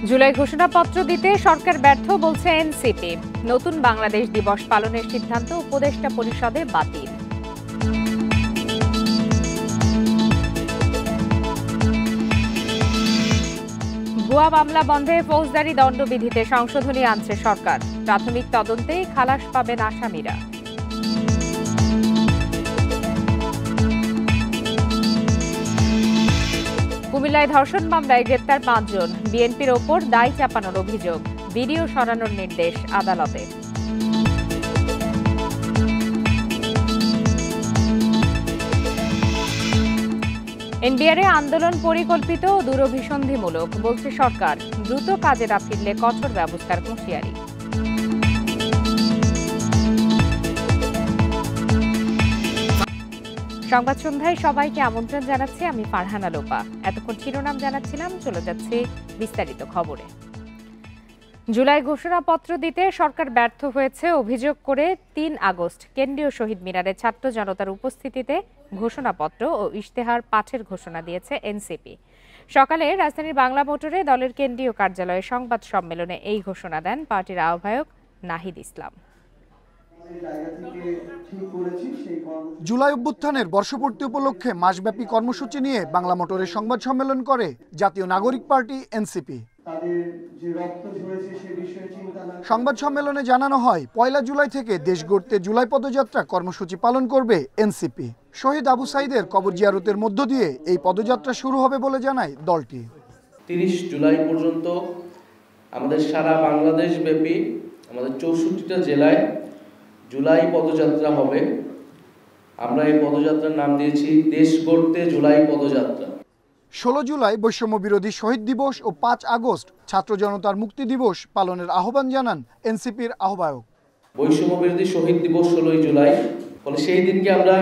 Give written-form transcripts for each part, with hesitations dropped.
জুলাই ঘোষণাপত্র দিতে সরকার ব্যর্থ বলছে এনসিপি। নতুন বাংলাদেশ দিবস পালনের সিদ্ধান্ত উপদেষ্টা পরিষদে বাতিল। ভুয়া মামলা বন্ধে ফৌজদারি দণ্ডবিধিতে সংশোধনী আনছে সরকার। প্রাথমিক তদন্তেই খালাস পাবেন আসামিরা। কুমিল্লায় ধর্ষণ মামলায় গ্রেপ্তার ৫ জন। বিএনপির ওপর দায় চাপানোর অভিযোগ। ভিডিও সরানোর নির্দেশ আদালতের। এনবিআরে আন্দোলন পরিকল্পিত ও দূরভিসন্ধিমূলক বলছে সরকার। দ্রুত কাজে না ফিরলে কঠোর ব্যবস্থার হুঁশিয়ারি। সংবাদ সন্ধ্যায় সবাইকে আমন্ত্রণ জানাচ্ছি, আমি ফারহানা লোপা। এতক্ষণ শিরোনাম জানাচ্ছিলাম, চলে যাচ্ছে বিস্তারিত খবরে। জুলাই ঘোষণাপত্র দিতে সরকার ব্যর্থ হয়েছে অভিযোগ করে ৩ আগস্ট কেন্দ্রীয় শহীদ মিনারে ছাত্র জনতার উপস্থিতিতে ঘোষণাপত্র ও ইশতেহার পাঠের ঘোষণা দিয়েছে এনসিপি। সকালে রাজধানীর বাংলা মোটরে দলের কেন্দ্রীয় কার্যালয়ে সংবাদ সম্মেলনে এই ঘোষণা দেন পার্টির আহ্বায়ক নাহিদ ইসলাম। জুলাই অভ্যুত্থানের বর্ষপূর্তি উপলক্ষে মাসব্যাপী কর্মসূচি নিয়ে বাংলা মোটরে সংবাদ সম্মেলন করে জাতীয় নাগরিক পার্টি এনসিপি। সংবাদ সম্মেলনে জানানো হয়, ১ জুলাই থেকে দেশ গড়তে জুলাই পদযাত্রা কর্মসূচি পালন করবে এনসিপি। শহীদ আবু সাইদের কবর জিয়ারতের মধ্য দিয়ে এই পদযাত্রা শুরু হবে বলে জানায় দলটি। ৩০ জুলাই পর্যন্ত আমাদের সারা বাংলাদেশ ব্যাপী আমাদের ৬৪টা জেলায় জুলাই পদযাত্রা হবে। আমরা এই পদযাত্রার নাম দিয়েছি দেশ গড়তে জুলাই পদযাত্রা। ১৬ জুলাই বৈষম্য বিরোধী শহীদ দিবস ও ৫ আগস্ট ছাত্র জনতার মুক্তি দিবস পালনের আহ্বান জানান এনসিপির আহ্বায়ক। বৈষম্য বিরোধী শহীদ দিবস ১৬ জুলাই, ফলে সেই দিনকে আমরা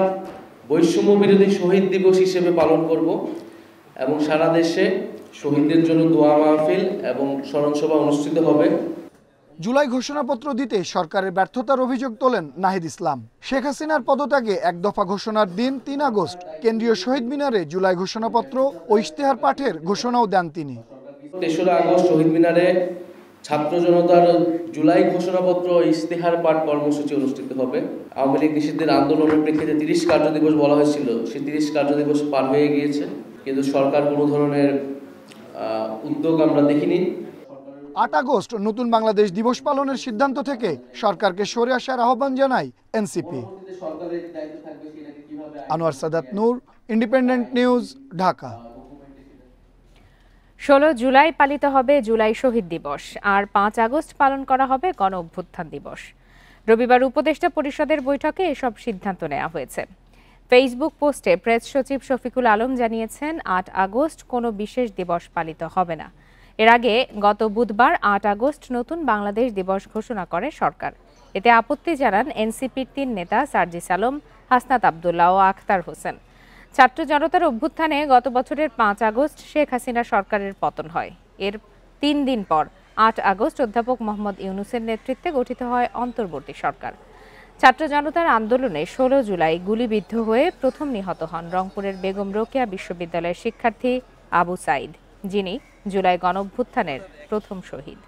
বৈষম্য বিরোধী শহীদ দিবস হিসেবে পালন করব এবং সারা দেশে শহীদদের জন্য দোয়া মাহফিল এবং স্মরণসভা অনুষ্ঠিত হবে। জুলাই ঘোষণাপত্র দিতে সরকারের ব্যর্থতার অভিযোগ তোলেন নাহিদ ইসলাম। শেখ হাসিনার পদত্যাগে এক দফা ঘোষণার দিন ৩ আগস্ট কেন্দ্রীয় শহীদ মিনারে জুলাই ঘোষণাপত্র ও ইশতেহার পাঠের ঘোষণাও দেন তিনি। ৩রা আগস্ট শহীদ মিনারে ছাত্র জনতার জুলাই ঘোষণাপত্র ও ইশতেহার পাঠ কর্মসূচি অনুষ্ঠিত হবে। আওয়ামী লীগ নিষিদ্ধের আন্দোলনের প্রেক্ষিতে ৩০ কার্যদিবস বলা হয়েছিল, সেই ৩০ কার্যদিবস পার হয়ে গিয়েছে, কিন্তু সরকার কোনো ধরনের উদ্যোগ আমরা দেখিনি। ৮ আগস্ট নতুন বাংলাদেশ দিবস পালনের সিদ্ধান্ত থেকে সরকারকে সরে আসার আহ্বান জানায় এনসিপি। আনোয়ার সাদাত নূর, ইন্ডিপেন্ডেন্ট নিউজ, ঢাকা। ১৬ জুলাই পালিত হবে জুলাই শহীদ দিবস, আর ৫ আগস্ট পালন করা হবে গণ অভ্যুত্থান দিবস। রবিবার উপদেষ্টা পরিষদের বৈঠকে এসব সিদ্ধান্ত নেওয়া হয়েছে। ফেসবুক পোস্টে প্রেস সচিব শফিকুল আলম জানিয়েছেন, ৮ আগস্ট কোনো বিশেষ দিবস পালিত হবে না। এর আগে গত বুধবার ৮ আগস্ট নতুন বাংলাদেশ দিবস ঘোষণা করে সরকার। এতে আপত্তি জানান এনসিপির ৩ নেতা সার্জিস আলম, হাসনাত আবদুল্লাহ ও আখতার হোসেন। ছাত্র জনতার অভ্যুত্থানে গত বছরের ৫ আগস্ট শেখ হাসিনা সরকারের পতন হয়। এর ৩ দিন পর ৮ আগস্ট অধ্যাপক মোহাম্মদ ইউনূসের নেতৃত্বে গঠিত হয় অন্তর্বর্তী সরকার। ছাত্র জনতার আন্দোলনে ১৬ জুলাই গুলিবিদ্ধ হয়ে প্রথম নিহত হন রংপুরের বেগম রোকেয়া বিশ্ববিদ্যালয়ের শিক্ষার্থী আবু সাইদ, যিনি জুলাই গণঅভ্যুত্থানের প্রথম শহীদ।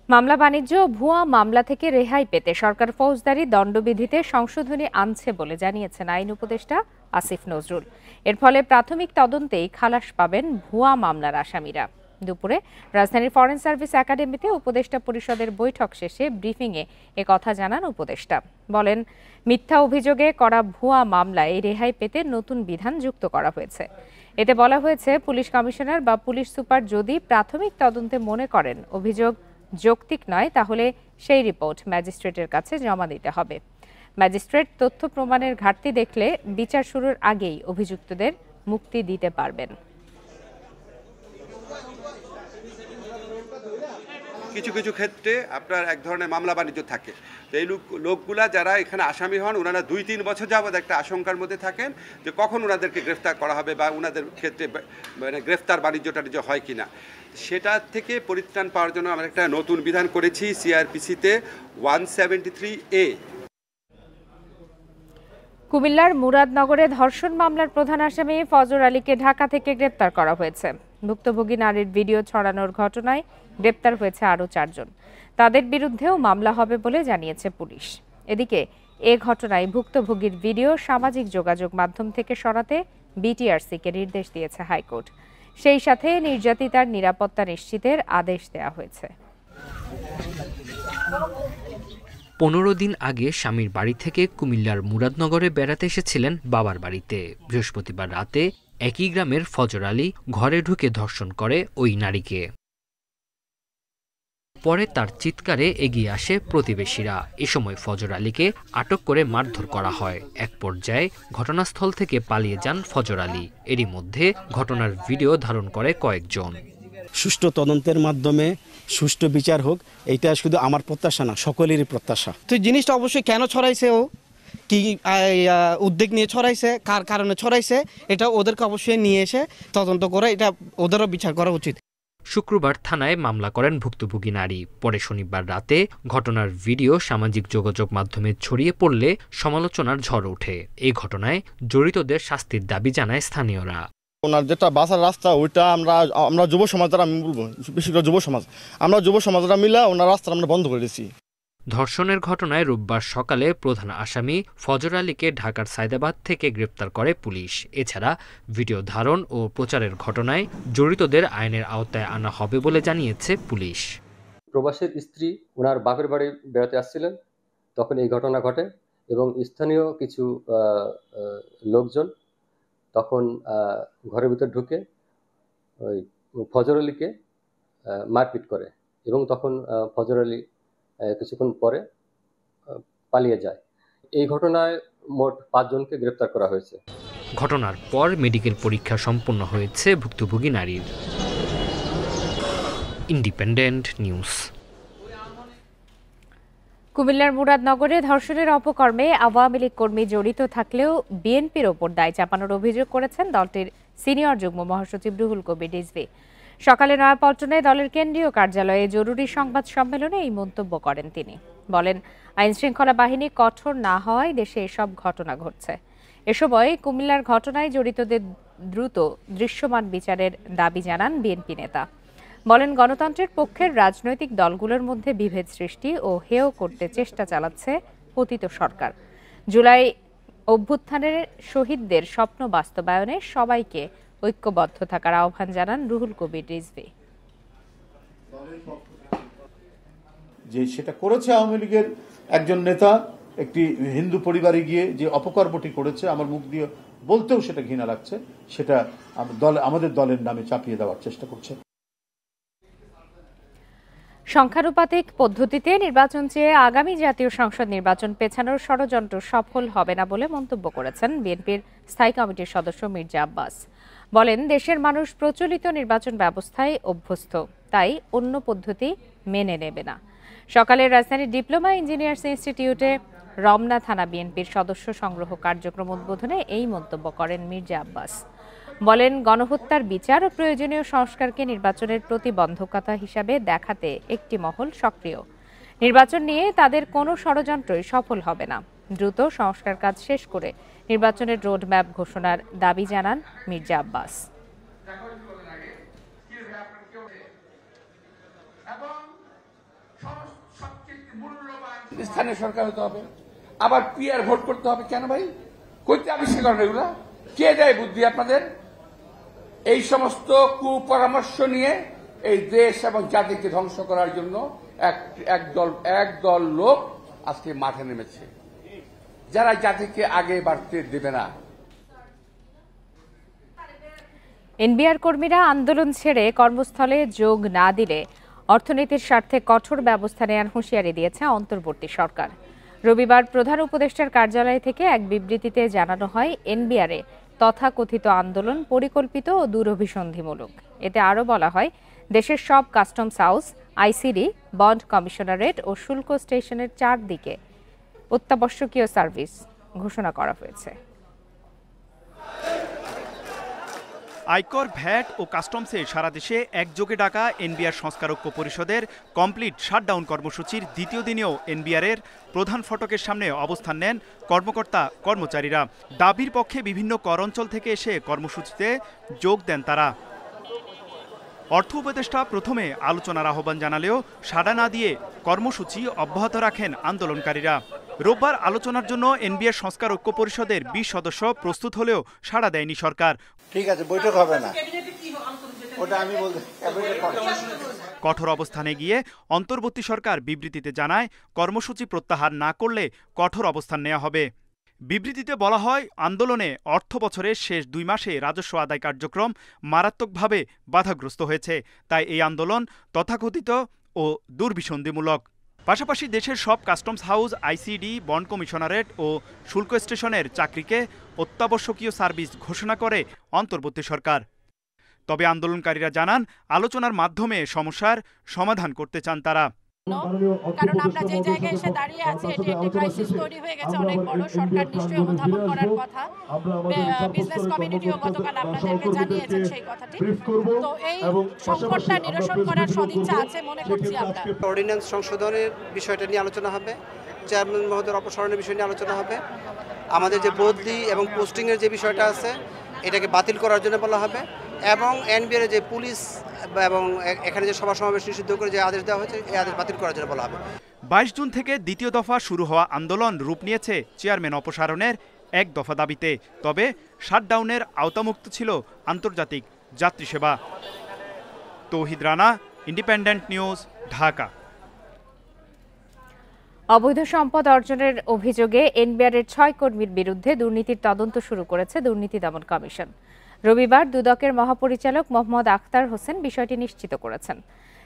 মামলা বাণিজ্য ভুয়া মামলা থেকে রেহাই পেতে সরকার ফৌজদারি দণ্ডবিধিতে সংশোধনী আনছে বলে জানিয়েছেন আইন উপদেষ্টা আসিফ নজরুল। এর ফলে প্রাথমিক তদন্তেই খালাস পাবেন ভুয়া মামলার আসামিরা। দুপুরে রাজধানীর ফরেন সার্ভিস একাডেমিতে উপদেষ্টা পরিষদের বৈঠক শেষে ব্রিফিংয়ে একথা জানান উপদেষ্টা। বলেন, মিথ্যা অভিযোগে করা ভুয়া মামলায় রেহাই পেতে নতুন বিধান যুক্ত করা হয়েছে। এতে বলা হয়েছে, পুলিশ কমিশনার বা পুলিশ সুপার যদি প্রাথমিক তদন্তে মনে করেন অভিযোগ যৌক্তিক নয়, তাহলে সেই রিপোর্ট ম্যাজিস্ট্রেটের কাছে জমা দিতে হবে। ম্যাজিস্ট্রেট তথ্য প্রমাণের ঘাটতি দেখলে বিচার শুরুর আগেই অভিযুক্তদের মুক্তি দিতে পারবেন। কিছু কিছু ক্ষেত্রে আপনার এক ধরনের মামলা বাণিজ্য থাকে, তো এই লোকগুলা যারা এখানে আসামি হন, ওনারা ২-৩ বছর যাবৎ একটা আশঙ্কার মধ্যে থাকেন যে কখন ওনাদেরকে গ্রেফতার করা হবে বা ওনাদের ক্ষেত্রে মানে গ্রেফতার বাণিজ্যটা যে হয় কিনা। সেটা থেকে পরিত্রাণ পাওয়ার জন্য আমরা একটা নতুন বিধান করেছি সিআরপিসিতে 173A। কুমিল্লার মুরাদনগরে ধর্ষণ মামলার প্রধান আসামি ফজর আলীকে ঢাকা থেকে গ্রেপ্তার করা হয়েছে। ভুক্তভোগী নারীর ভিডিও ছড়ানোর ঘটনায় গ্রেপ্তার হয়েছে আরও 4 জন। তাদের বিরুদ্ধেও মামলা হবে বলে জানিয়েছে পুলিশ। এদিকে এ ঘটনায় ভুক্তভোগীর ভিডিও সামাজিক যোগাযোগ মাধ্যম থেকে সরাতে বিটিআরসিকে নির্দেশ দিয়েছে হাইকোর্ট। সেই সাথে নির্যাতিতার নিরাপত্তা নিশ্চিতের আদেশ দেওয়া হয়েছে। 15 দিন আগে স্বামীর বাড়ি থেকে কুমিল্লার মুরাদনগরে বেড়াতে এসেছিলেন বাবার বাড়িতে। বৃহস্পতিবার রাতে একই গ্রামের ফজর আলী ঘরে ঢুকে ধর্ষণ করে ওই নারীকে। পরে তার চিৎকারে এগিয়ে আসে প্রতিবেশীরা। এ সময় ফজর আলীকে আটক করে মারধর করা হয়। এক পর্যায়ে ঘটনাস্থল থেকে পালিয়ে যান ফজর আলী। এরই মধ্যে ঘটনার ভিডিও ধারণ করে কয়েকজন। সুষ্ঠু তদন্তের মাধ্যমে সুষ্ঠু বিচার হোক, এইটা শুধু আমার প্রত্যাশা না, সকলেরই প্রত্যাশা। তো জিনিসটা অবশ্যই কেন ছড়াইছে, ও কি উদ্যোগ নিয়ে ছড়াইছে, কার কারণে ছড়াইছে, এটা ওদেরকে অবশ্যই নিয়ে এসে তদন্ত করে এটা ওদেরও বিচার করা উচিত। শুক্রবার থানায় মামলা করেন ভুক্তভোগী নারী। পরে শনিবার রাতে ঘটনার ভিডিও সামাজিক যোগাযোগ মাধ্যমে ছড়িয়ে পড়লে সমালোচনার ঝড় ওঠে। এই ঘটনায় জড়িতদের শাস্তির দাবি জানায় স্থানীয়রা। ওনার যেটা বাসার রাস্তা, ওইটা আমরা যুব সমাজ দ্বারা, আমি বলবো বেশি করে যুব সমাজরা মিলে ওনার রাস্তা আমরা বন্ধ করে দিয়েছি। ধর্ষণের ঘটনায় রোববার সকালে প্রধান আসামি ফজর আলীকে ঢাকার সায়দাবাদ থেকে গ্রেপ্তার করে পুলিশ। এছাড়া ভিডিও ধারণ ও প্রচারের ঘটনায় জড়িতদের আইনের আওতায় আনা হবে বলে জানিয়েছে পুলিশ। প্রবাসীর স্ত্রী ওনার বাপের বাড়ি বেড়াতে আসছিলেন, তখন এই ঘটনা ঘটে এবং স্থানীয় কিছু লোকজন তখন ঘরের ভিতর ঢুকে ওই ফজর আলীকে মারপিট করে এবং তখন ফজর আলী কিছুক্ষণ পরে পালিয়ে যায়। এই ঘটনায় মোট 5 জনকে গ্রেপ্তার করা হয়েছে। ঘটনার পর মেডিকেল পরীক্ষা সম্পন্ন হয়েছে ভুক্তভোগী নারীর। Independent news. কুমিল্লার মুরাদনগরে ধর্ষণের অপকর্মে আওয়ামী লীগ কর্মী জড়িত থাকলেও বিএনপির ওপর দায় চাপানোর অভিযোগ করেছেন দলটির সিনিয়র যুগ্ম মহাসচিব রুহুল কবির রিজভী। সকালে নয়াপল্টনে দলের কেন্দ্রীয় কার্যালয়ে জরুরি সংবাদ সম্মেলনে এই মন্তব্য করেন তিনি। বলেন, আইনশৃঙ্খলা বাহিনী কঠোর না হওয়ায় দেশে এসব ঘটনা ঘটছে। এ সময় কুমিল্লার ঘটনায় জড়িতদের দ্রুত দৃশ্যমান বিচারের দাবি জানান বিএনপি নেতা। বলেন, গণতন্ত্রের পক্ষের রাজনৈতিক দলগুলোর মধ্যে বিভেদ সৃষ্টি ও হেয় করতে চেষ্টা চালাচ্ছে পতিত সরকার। জুলাই অভ্যুত্থানের শহীদদের স্বপ্ন বাস্তবায়নে সবাইকে ঐক্যবদ্ধ থাকার আহ্বান জানান রুহুল কবির রিজভী। যে সেটা করেছে আওয়ামী লীগের একজন নেতা একটি হিন্দু পরিবারে গিয়ে যে অপকর্মটি করেছে, আমার মুখ দিয়ে বলতেও সেটা ঘৃণা লাগছে, সেটা আমাদের দলের নামে চাপিয়ে দেওয়ার চেষ্টা করছে। সংখ্যানুপাতিক পদ্ধতিতে নির্বাচন চেয়ে আগামী জাতীয় সংসদ নির্বাচন পেছানোর ষড়যন্ত্র সফল হবে না বলে মন্তব্য করেছেন বিএনপির স্থায়ী কমিটির সদস্য মির্জা আব্বাস। বলেন, দেশের মানুষ প্রচলিত নির্বাচন ব্যবস্থায় অভ্যস্ত, তাই অন্য পদ্ধতি মেনে নেবে না। সকালে রাজধানীর ডিপ্লোমা ইঞ্জিনিয়ার্স ইনস্টিটিউটে রমনা থানা বিএনপির সদস্য সংগ্রহ কার্যক্রম উদ্বোধনে এই মন্তব্য করেন মির্জা আব্বাস। বলেন, গণহত্যার বিচার ও প্রয়োজনীয় সংস্কারকে নির্বাচনের প্রতিবন্ধকতা হিসাবে দেখাতে একটি মহল সক্রিয়। নির্বাচন নিয়ে তাদের কোনো ষড়যন্ত্রই সফল হবে না। দ্রুত সংস্কার কাজ শেষ করে নির্বাচনের রোডম্যাপ ঘোষণার দাবি জানান মির্জা আব্বাস। স্থানীয় সরকার হতে হবে, আবার পিআর ভোট করতে হবে। কেন ভাই, কইতে আবিষ্কার করেন এগুলা? কে দেয় বুদ্ধি আপনাদের? এই সমস্ত কুপরামর্শ নিয়ে এই দেশ এবং জাতিকে ধ্বংস করার জন্য একদল লোক আজকে মাঠে নেমেছে, যারা জাতিকে আগে বাড়তে দেবে না। এনবিআর কর্মীরা আন্দোলন ছেড়ে কর্মস্থলে যোগ না দিলে অর্থনীতির স্বার্থে কঠোর ব্যবস্থা নেওয়ার হুঁশিয়ারি দিয়েছে অন্তর্বর্তী সরকার। রবিবার প্রধান উপদেষ্টার কার্যালয় থেকে এক বিবৃতিতে জানানো হয়, এনবিআরে তথাকথিত আন্দোলন পরিকল্পিত ও দূরভিসন্ধিমূলক। এতে আরও বলা হয়, দেশের সব customs house, ICD, bond commissionerate ও শুল্ক স্টেশনের 4 দিকে অত্যাবশ্যকীয় সার্ভিস ঘোষণা করা হয়েছে। আয়কর, ভ্যাট ও কাস্টমসে সারা দেশে একযোগে ডাকা এনবিআর সংস্কার ঐক্য পরিষদের কমপ্লিট শাটডাউন কর্মসূচির দ্বিতীয় দিনেও এনবিআরের প্রধান ফটকের সামনে অবস্থান নেন কর্মকর্তা কর্মচারীরা। দাবির পক্ষে বিভিন্ন কর অঞ্চল থেকে এসে কর্মসূচিতে যোগ দেন তারা। অর্থ উপদেষ্টা প্রথমে আলোচনার আহ্বান জানালেও সাড়া না দিয়ে কর্মসূচি অব্যাহত রাখেন আন্দোলনকারীরা। রোববার আলোচনার জন্য এনবিআর সংস্কার ঐক্য পরিষদের 20 সদস্য প্রস্তুত হলেও সাড়া দেয়নি সরকার। ঠিক আছে, বৈঠক হবে না, ওটা আমি বলতে। কঠোর অবস্থানে গিয়ে অন্তর্বর্তী সরকার বিবৃতিতে জানায়, কর্মসূচি প্রত্যাহার না করলে কঠোর অবস্থান নেওয়া হবে। বিবৃতিতে বলা হয়, আন্দোলনে অর্থ বছরের শেষ 2 মাসে রাজস্ব আদায় কার্যক্রম মারাত্মকভাবে বাধাগ্রস্ত হয়েছে। তাই এই আন্দোলন তথাকথিত ও দুর্বিসন্ধিমূলক। পাশাপাশি দেশের সব customs house, ICD, bond commissionerate ও শুল্ক স্টেশনের চাকরিকে অত্যাবশ্যকীয় সার্ভিস ঘোষণা করে অন্তর্বর্তী সরকার। তবে আন্দোলনকারীরা জানান, আলোচনার মাধ্যমে সমস্যার সমাধান করতে চান তারা। কারণ আমরা যে জায়গায় এসে দাঁড়িয়ে আছি, এটি একটি ক্রাইসিস তৈরি হয়ে গেছে অনেক বড়। সরকার নিশ্চয়ই অনুধাবন করার কথা। বিজনেস কমিউনিটিও গতকাল আপনাদেরকে জানিয়েছেন সেই কথাটি। তো এই সংকটটা নিরসন করার সদিচ্ছা আছে মনে করছি আমরা। অর্ডিন্যান্স সংশোধনের বিষয়টা নিয়ে আলোচনা হবে, চেয়ারম্যান মহোদয়ের অপসারণের বিষয় নিয়ে আলোচনা হবে, আমাদের যে বদলি এবং পোস্টিংয়ের যে বিষয়টা আছে এটাকে বাতিল করার জন্য বলা হবে, এবং এনবিআর যে পুলিশ এবং এখানে যে সভা সমাবেশ নিষিদ্ধ করে যে আদেশ দেওয়া হয়েছে এই আদেশ বাতিল করার জন্য বলা হবে। 22 জুন থেকে দ্বিতীয় দফা শুরু হওয়া আন্দোলন রূপ নিয়েছে চেয়ারম্যান অপসারণের 1 দফা দাবিতে। তবে শাটডাউনের আওতামুক্ত ছিল আন্তর্জাতিক যাত্রী সেবা। তৌহিদ রানা, ইন্ডিপেন্ডেন্ট নিউজ, ঢাকা। অবৈধ সম্পদ অর্জনের অভিযোগে এনবিআরের 6 কর্মীর বিরুদ্ধে দুর্নীতির তদন্ত শুরু করেছে দুর্নীতি দমন কমিশন। রবিবার দুদকের মহাপরিচালক মোহাম্মদ আখতার হোসেন বিষয়টি নিশ্চিত করেছেন।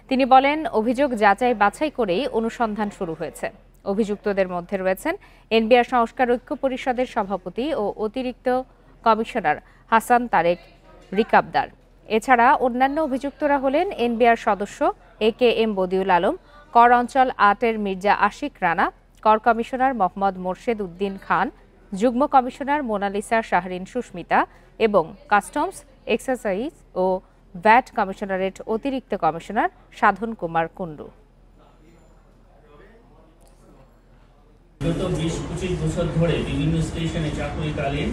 তিনি বলেন, অভিযোগ যাচাই বাছাই করেই অনুসন্ধান শুরু হয়েছে। অভিযুক্তদের মধ্যে রয়েছেন এনবিআর সংস্কার ঐক্য পরিষদের সভাপতি ও অতিরিক্ত কমিশনার হাসান তারেক রিকাবদার। এছাড়া অন্যান্য অভিযুক্তরা হলেন এনবিআর সদস্য AKM বদিউল আলম, কর অঞ্চল 8-এর মির্জা আশিক রানা, কর কমিশনার মোহাম্মদ মোর্শেদ উদ্দিন খান, যুগ্ম কমিশনার মোনালিসা শাহরিন সুস্মিতা এবং কাস্টমস, এক্সাইজ ও ভ্যাট কমিশনারেট অতিরিক্ত কমিশনার সাধন কুমার কুন্ডু। গত 20-25 বছর ধরে বিভিন্ন স্টেশনে চাকরিকালীন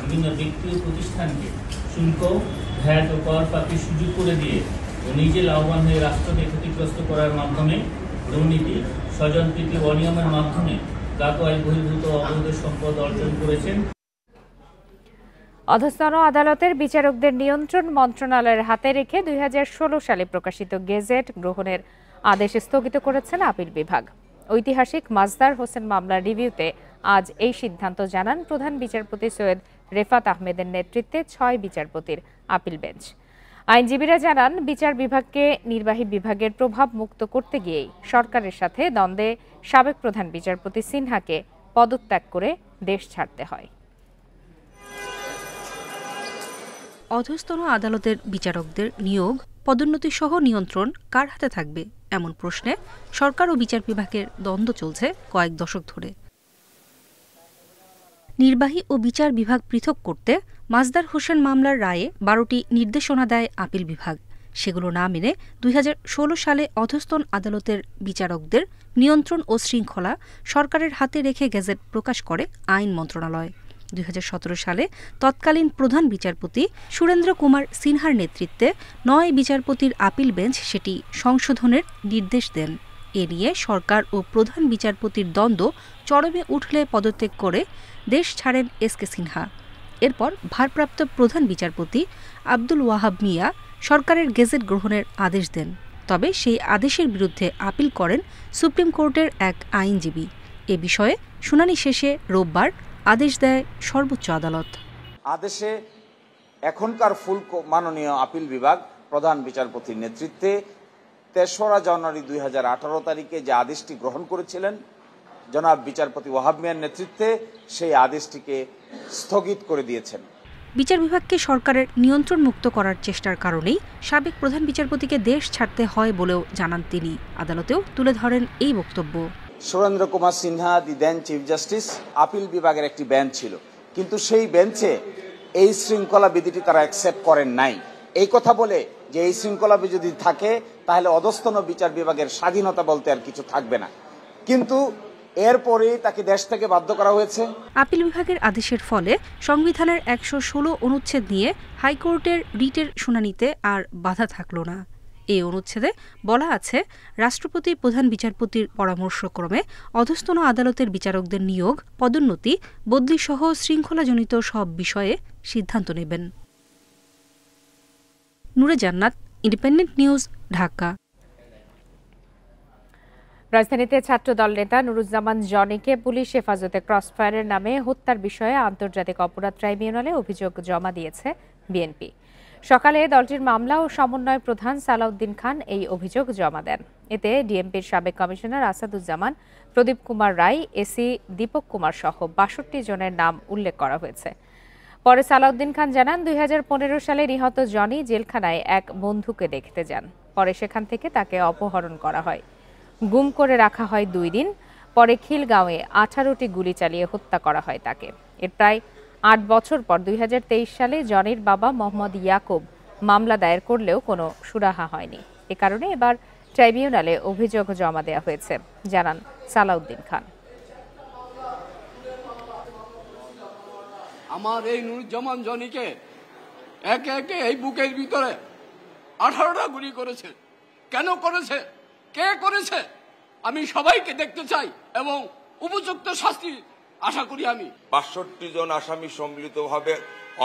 বিভিন্ন ব্যক্তি ও প্রতিষ্ঠানকে শুল্ক, ভ্যাট ও কর প্রাপ্তির সুযোগ করে দিয়ে ও নিজে লাভবান হয়ে রাষ্ট্রকে ক্ষতিগ্রস্ত করার মাধ্যমে দুর্নীতি, স্বজনপ্রীতি, অনিয়মের মাধ্যমে গাত আয় বহির্ভূত অবৈধ সম্পদ অর্জন করেছেন। অধস্তন আদালতের বিচারকদের নিয়ন্ত্রণ মন্ত্রণালয়ের হাতে রেখে 2016 সালে প্রকাশিত গেজেট গ্রহণের আদেশ স্থগিত করেছেন আপিল বিভাগ। ঐতিহাসিক মাজদার হোসেন মামলার রিভিউতে আজ এই সিদ্ধান্ত জানান প্রধান বিচারপতি সৈয়দ রেফাত আহমেদের নেতৃত্বে 6 বিচারপতির আপিল বেঞ্চ। আইনজীবীরা জানান, বিচার বিভাগকে নির্বাহী বিভাগের প্রভাব মুক্ত করতে গিয়েই সরকারের সাথে দ্বন্দ্বে সাবেক প্রধান বিচারপতি সিনহাকে পদত্যাগ করে দেশ ছাড়তে হয়। অধস্তন আদালতের বিচারকদের নিয়োগ, পদোন্নতি সহ নিয়ন্ত্রণ কার হাতে থাকবে এমন প্রশ্নে সরকার ও বিচার বিভাগের দ্বন্দ্ব চলছে কয়েক দশক ধরে। নির্বাহী ও বিচার বিভাগ পৃথক করতে মাজদার হোসেন মামলার রায়ে 12টি নির্দেশনা দেয় আপিল বিভাগ। সেগুলো না মেনে 2016 সালে অধস্তন আদালতের বিচারকদের নিয়ন্ত্রণ ও শৃঙ্খলা সরকারের হাতে রেখে গেজেট প্রকাশ করে আইন মন্ত্রণালয়। 2017 সালে তৎকালীন প্রধান বিচারপতি সুরেন্দ্র কুমার সিনহার নেতৃত্বে 9 বিচারপতির আপিল বেঞ্চ সেটি সংশোধনের নির্দেশ দেন। এ নিয়ে সরকার ও প্রধান বিচারপতির দ্বন্দ্ব চরমে উঠলে পদত্যাগ করে দেশ ছাড়েন SK সিনহা। এরপর ভারপ্রাপ্ত প্রধান বিচারপতি আব্দুল ওয়াহাব মিয়া সরকারের গেজেট গ্রহণের আদেশ দেন। তবে সেই আদেশের বিরুদ্ধে আপিল করেন সুপ্রিম কোর্টের এক আইনজীবী। এ বিষয়ে শুনানি শেষে রোববার আদেশ দেয় সর্বোচ্চ আদালত। আদেশে এখনকার ফুল মাননীয় আপিল বিভাগ প্রধান বিচারপতির নেতৃত্বে 3রা জানুয়ারি 2018 তারিখে যে আদেশটি গ্রহণ করেছিলেন জনাব বিচারপতি ওয়াহাব মিয়ার নেতৃত্বে, সেই আদেশটিকে স্থগিত করে দিয়েছেন। বিচার বিভাগকে সরকারের নিয়ন্ত্রণ মুক্ত করার চেষ্টার কারণেই সাবেক প্রধান বিচারপতিকে দেশ ছাড়তে হয় বলেও জানান তিনি। আদালতেও তুলে ধরেন এই বক্তব্য। সুরেন্দ্র কুমার সিনহা দি দেন চিফ জাস্টিস, আপিল বিভাগের একটি বেঞ্চ ছিল, কিন্তু সেই বেঞ্চে এই শৃঙ্খলা বিধিটি তারা অ্যাকসেপ্ট করেন নাই। এই কথা বলে যে এই শৃঙ্খলা যদি থাকে তাহলে অধস্তন বিচার বিভাগের স্বাধীনতা বলতে আর কিছু থাকবে না, কিন্তু এরপরেই তাকে দেশ থেকে বাধ্য করা হয়েছে। আপিল বিভাগের আদেশের ফলে সংবিধানের ১১৬ অনুচ্ছেদ নিয়ে হাইকোর্টের রিটের শুনানিতে আর বাধা থাকল না। এই অনুচ্ছেদে বলা আছে, রাষ্ট্রপতি প্রধান বিচারপতির পরামর্শক্রমে অধস্তন আদালতের বিচারকদের নিয়োগ, পদোন্নতি, বদলিসহ শৃঙ্খলাজনিত সব বিষয়ে সিদ্ধান্ত নেবেন। নূরে জান্নাত, ইন্ডিপেন্ডেন্ট নিউজ, ঢাকা। রাজধানীতে ছাত্রদল নেতা নুরুজ্জামান জনিকে পুলিশ হেফাজতে ক্রসফায়ারের নামে হত্যার বিষয়ে আন্তর্জাতিক অপরাধ ট্রাইব্যুনালে অভিযোগ জমা দিয়েছে বিএনপি। সকালে দলটির মামলা ও সমন্বয় প্রধান সালাউদ্দিন খান এই অভিযোগ জমা দেন। এতে ডিএমপির সাবেক কমিশনার আসাদুজ্জামান, প্রদীপ কুমার রায়, এসি দীপক কুমার সহ ৬২ জনের নাম উল্লেখ করা হয়েছে। পরে সালাউদ্দিন খান জানান, ২০১৫ সালে নিহত জনি জেলখানায় এক বন্ধুকে দেখতে যান। পরে সেখান থেকে তাকে অপহরণ করা হয়, গুম করে রাখা হয় ২ দিন। পরে খিলগাঁওয়ে ১৮টি গুলি চালিয়ে হত্যা করা হয় তাকে। এর প্রায় ৮ বছর পর ২০২৩ সালে জনির বাবা মোহাম্মদ ইয়াকুব মামলা দায়ের করলেও কোনো সুরাহা হয়নি। এ কারণে এবার ট্রাইব্যুনালে অভিযোগ জমা দেওয়া হয়েছে, জানান সালাউদ্দিন খান। আমার এই নুরুজ্জামান জনিকে একে একে এই বুকের ভিতরে 18টা গুলি করেছে। কেন করেছে, কে করেছে, আমি সবাইকে দেখতে চাই এবং উপযুক্ত শাস্তি আশা করি। আমি ৬২ জন আসামি সম্মিলিতভাবে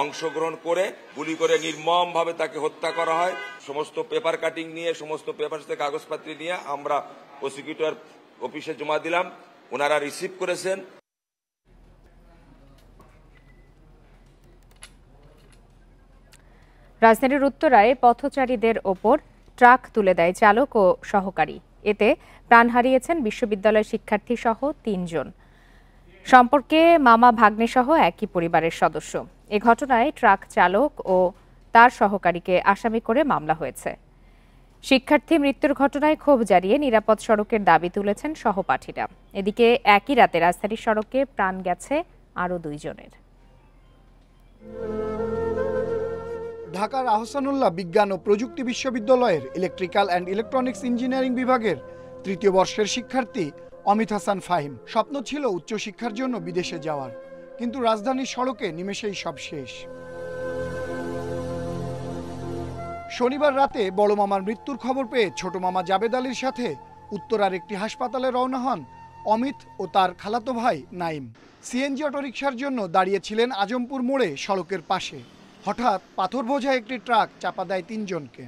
অংশগ্রহণ করে গুলি করে নির্মমভাবে তাকে হত্যা করা হয়। সমস্ত পেপার কাটিং নিয়ে, সমস্ত পেপার থেকে কাগজপত্র নিয়ে আমরা প্রসিকিউটর অফিসে জমা দিলাম, ওনারা রিসিভ করেছেন। রাজধানীর উত্তরায় পথচারীদের ওপর ট্রাক তুলে দেয় চালক ও সহকারী। এতে প্রাণ হারিয়েছেন বিশ্ববিদ্যালয় শিক্ষার্থী সহ ৩ জন। সম্পর্কে মামা ভাগ্নে সহ একই পরিবারের সদস্য। এ ঘটনায় ট্রাক চালক ও তার সহকারীকে আসামি করে মামলা হয়েছে। শিক্ষার্থী মৃত্যুর ঘটনায় ক্ষোভ জানিয়ে নিরাপদ সড়কের দাবি তুলেছেন সহপাঠীরা। এদিকে একই রাতে রাজধানীর সড়কে প্রাণ গেছে আরও 2 জনের। ঢাকার আহসানুল্লাহ বিজ্ঞান ও প্রযুক্তি বিশ্ববিদ্যালয়ের ইলেকট্রিক্যাল অ্যান্ড ইলেকট্রনিক্স ইঞ্জিনিয়ারিং বিভাগের ৩য় বর্ষের শিক্ষার্থী অমিত হাসান ফাহিম। স্বপ্ন ছিল উচ্চশিক্ষার জন্য বিদেশে যাওয়ার, কিন্তু রাজধানীর সড়কে নিমেষেই সব শেষ। শনিবার রাতে বড় মামার মৃত্যুর খবর পেয়ে ছোট মামা জাবেদ আলীর সাথে উত্তরার একটি হাসপাতালে রওনা হন অমিত ও তার খালাতো ভাই নাইম। সিএনজি অটোরিকশার জন্য দাঁড়িয়েছিলেন আজমপুর মোড়ে সড়কের পাশে। হঠাৎ পাথর বোঝা একটি ট্রাক চাপা দেয় ৩ জনকে।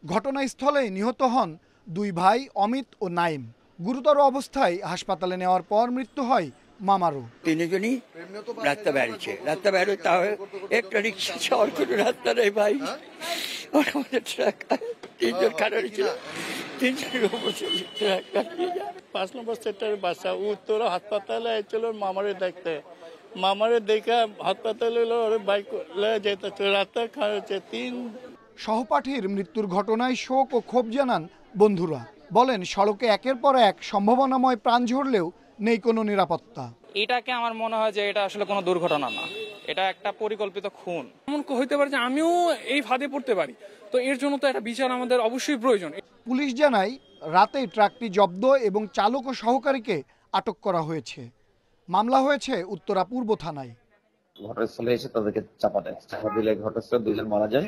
ঘটনাস্থলেই নিহত হন 2 ভাই অমিত ও নাইম। গুরুতর অবস্থায় হাসপাতালে নেওয়ার পর মৃত্যু হয় মামারও। 3 জনই রাস্তা বেরিয়েছে, রাস্তা বেরোয় তাও একটা রিক্সা যাওয়ার কোনো রাস্তা নেই ভাই। আমাদের ট্রাক 3 জন খারাপ ছিল, 3 জনের উপর ট্রাক কাটিয়ে যায়। 5 নম্বর সেক্টরের বাসা উত্তরা হাসপাতালে এসেছিল মামারে দেখতে। মামারে দেখে হাসপাতালে বাইক যেতে রাস্তায় খারাপ হচ্ছে 3। সহপাঠীর মৃত্যুর ঘটনায় শোক ও ক্ষোভ জানান বন্ধুরা। বলেন, সড়কে একের পর এক সম্ভাবনাময় প্রাণ ঝরলেও নেই কোনো নিরাপত্তা। এটাকে আমার মনে হয় যে এটা আসলে কোনো দুর্ঘটনা না, এটা একটা পরিকল্পিত খুন। এমন হইতে পারে যে আমিও এই ফাঁদে পড়তে পারি, তো এর জন্য তো একটা বিচার আমাদের অবশ্যই প্রয়োজন। পুলিশ জানায়, রাতেই ট্রাকটি জব্দ এবং চালক ও সহকারীকে আটক করা হয়েছে। মামলা হয়েছে উত্তরা পূর্ব থানায়। ঘটনাস্থলে এসে তাদেরকে চাপা দেয়, চাপা দিলে ঘটনাস্থলে 2 জন মারা যায়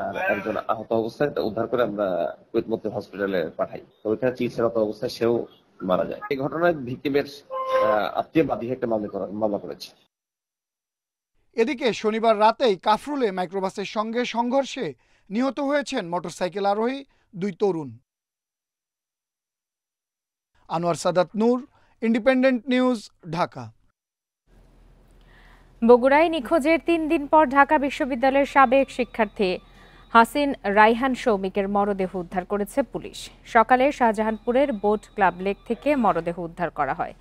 আর একজন আহত অবস্থায় উদ্ধার করে আমরা কুয়েত হসপিটালে পাঠাই। তো ওইখানে চিকিৎসারত অবস্থায় সেও মারা যায়। এই ঘটনায় ভিকটিমের আত্মীয় বাদী একটা মামলা করেছে। এদিকে শনিবার রাতেই কাফরুলে মাইক্রোবাসের সঙ্গে সংঘর্ষে নিহত হয়েছেন মোটরসাইকেল আরোহী 2 তরুণ। আনোয়ার সাদাত নূর, ইন্ডিপেন্ডেন্ট নিউজ, ঢাকা। বগুড়ায় নিখোঁজের 3 দিন পর ঢাকা বিশ্ববিদ্যালয়ের সাবেক শিক্ষার্থী হাসিন রাইহান সৌমিকের মরদেহ উদ্ধার করেছে পুলিশ। সকালে শাহজাহানপুরের বোট ক্লাব লেক থেকে মরদেহ উদ্ধার করা হয়।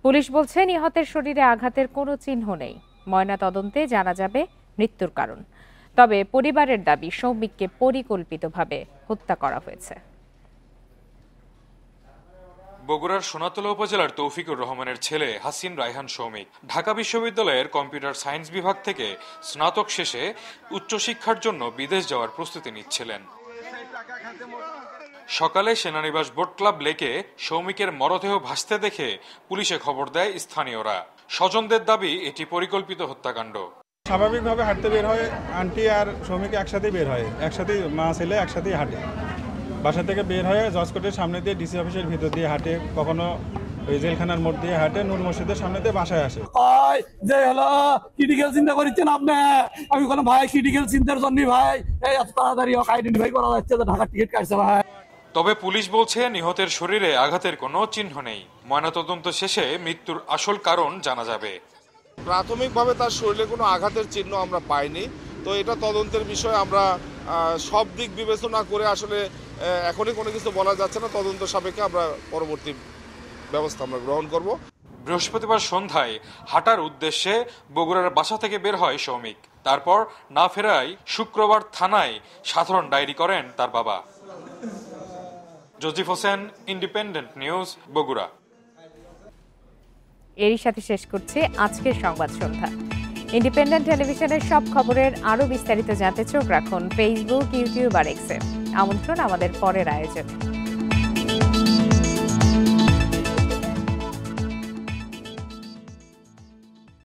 পুলিশ বলছে, নিহতের শরীরে আঘাতের কোনো চিহ্ন নেই। ময়নাতদন্তে জানা যাবে মৃত্যুর কারণ। তবে পরিবারের দাবি, সৌমিককে পরিকল্পিতভাবে হত্যা করা হয়েছে। বগুড়ার সোনাতলা উপজেলার তৌফিকুর রহমানের ছেলে হাসিন রায়হান সৌমিক ঢাকা বিশ্ববিদ্যালয়ের কম্পিউটার সায়েন্স বিভাগ থেকে স্নাতক শেষে উচ্চশিক্ষার জন্য বিদেশ যাওয়ার প্রস্তুতি নিচ্ছিলেন। সকালে সেনানিবাস বোট ক্লাব লেকে সৌমিকের মরদেহ ভাসতে দেখে পুলিশে খবর দেয় স্থানীয়রা। স্বজনদের দাবি এটি পরিকল্পিত হত্যাকাণ্ড। স্বাভাবিকভাবে হাঁটতে বের হয়, আন্টি আর সৌমিক একসাথেই বের হয়, একসাথেই মা ছেলে একসাথেই হাঁটে। বাসা থেকে বের হয়ে জজ কোর্টের সামনে দিয়ে ডিসি অফিসের ভিতর দিয়ে হাঁটে, কখনো ওই জেলখানার মোড় দিয়ে হাঁটে, নূর মসজিদের সামনে দিয়ে বাসায় আসে। যে হলো ক্রিটিক্যাল চিন্তা করছেন আপনি, আমি কোনো ভাই ক্রিটিক্যাল চিন্তার জন্য ভাই এই এত তাড়াতাড়ি আইডেন্টিফাই করা যাচ্ছে যে ঢাকার টিকিট কাটছে ভাই। তবে পুলিশ বলছে নিহতের শরীরে আঘাতের কোনো চিহ্ন নেই। ময়নাতদন্ত শেষে মৃত্যুর আসল কারণ জানা যাবে। প্রাথমিকভাবে তার শরীরে কোনো আঘাতের চিহ্ন আমরা পাইনি, তো এটা তদন্তের বিষয়। আমরা সব দিক বিবেচনা করে আসলে এখনই কোনো কিছু বলা যাচ্ছে না। তদন্ত সাপেক্ষে আমরা পরবর্তী ব্যবস্থা আমরা গ্রহণ করব। বৃহস্পতিবার সন্ধ্যায় হাঁটার উদ্দেশ্যে বগুড়ার বাসা থেকে বের হয় সৌমিক। তারপর না ফেরায় শুক্রবার থানায় সাধারণ ডায়েরি করেন তার বাবা। জজিফ হোসেন, ইন্ডিপেন্ডেন্ট নিউজ, বগুড়া। এরই সাথে শেষ করছে আজকের সংবাদ সন্ধ্যা। ইন্ডিপেন্ডেন্ট টেলিভিশনের সব খবরের আরো বিস্তারিত জানতে চোখ রাখুন ফেসবুক, ইউটিউব আর এক্সে। আমন্ত্রণ আমাদের পরের আয়োজনে।